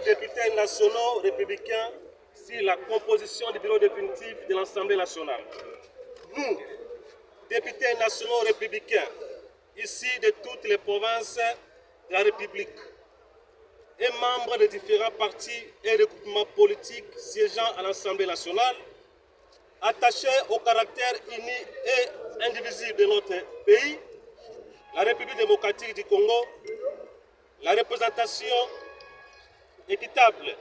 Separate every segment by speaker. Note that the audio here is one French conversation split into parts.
Speaker 1: des députés nationaux républicains sur la composition du bureau définitif de l'Assemblée nationale. Nous, députés nationaux républicains, ici de toutes les provinces de la République, et membres de différents partis et regroupements politiques siégeant à l'Assemblée nationale, attachés au caractère uni et indivisible de notre pays, la République démocratique du Congo, la représentation équitable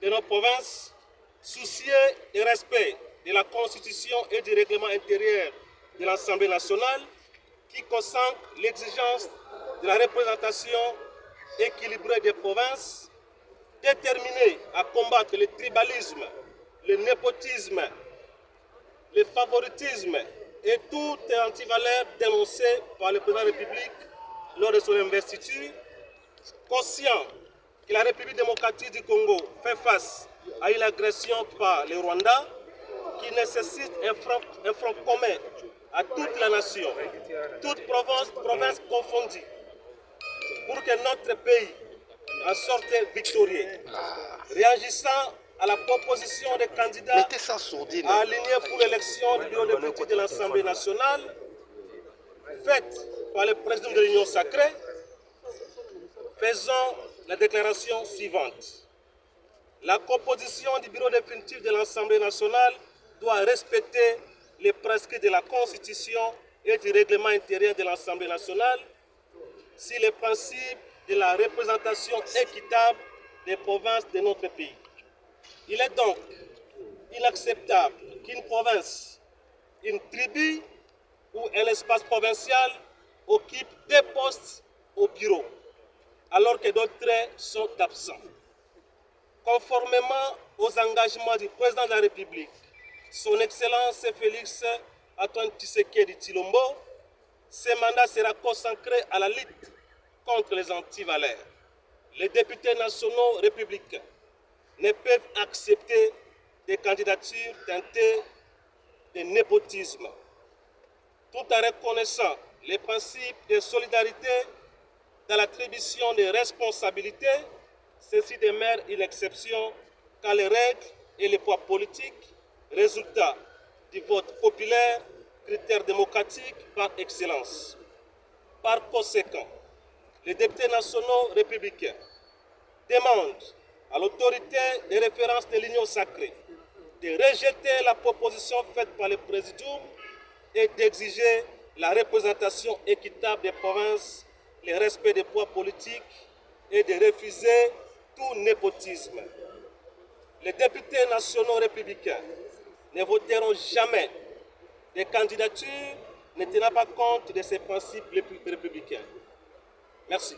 Speaker 1: de nos provinces, soucieux et respect de la Constitution et du règlement intérieur de l'Assemblée nationale, qui consacre l'exigence de la représentation équilibrée des provinces, déterminée à combattre le tribalisme, le népotisme, le favoritisme et toute antivaleur dénoncée par le président de la République lors de son investiture, conscient que la République démocratique du Congo fait face à une agression par le Rwanda qui nécessite un front commun à toute la nation, toutes provinces confondues, pour que notre pays en sorte victorieux. Réagissant à la proposition des candidats à aligner pour l'élection du bureau définitif de l'Assemblée nationale, faite par le président de l'Union sacrée, faisons la déclaration suivante. La composition du bureau définitif de l'Assemblée nationale doit respecter les prescrits de la Constitution et du règlement intérieur de l'Assemblée nationale sur les principes de la représentation équitable des provinces de notre pays. Il est donc inacceptable qu'une province, une tribu ou un espace provincial occupe des postes au bureau, alors que d'autres sont absents. Conformément aux engagements du président de la République, son Excellence Félix Antoine Tshisekedi Tshilombo, ce mandat sera consacré à la lutte contre les antivaleurs. Les députés nationaux républicains ne peuvent accepter des candidatures teintées de népotisme. Tout en reconnaissant les principes de solidarité dans l'attribution des responsabilités, ceci demeure une exception quand les règles et les poids politiques, résultat du vote populaire, critère démocratique par excellence. Par conséquent, les députés nationaux républicains demandent à l'autorité de référence de l'Union sacrée de rejeter la proposition faite par le Présidium et d'exiger la représentation équitable des provinces, le respect des poids politiques et de refuser tout népotisme. Les députés nationaux républicains ne voteront jamais des candidatures ne tenant pas compte de ces principes républicains. Merci.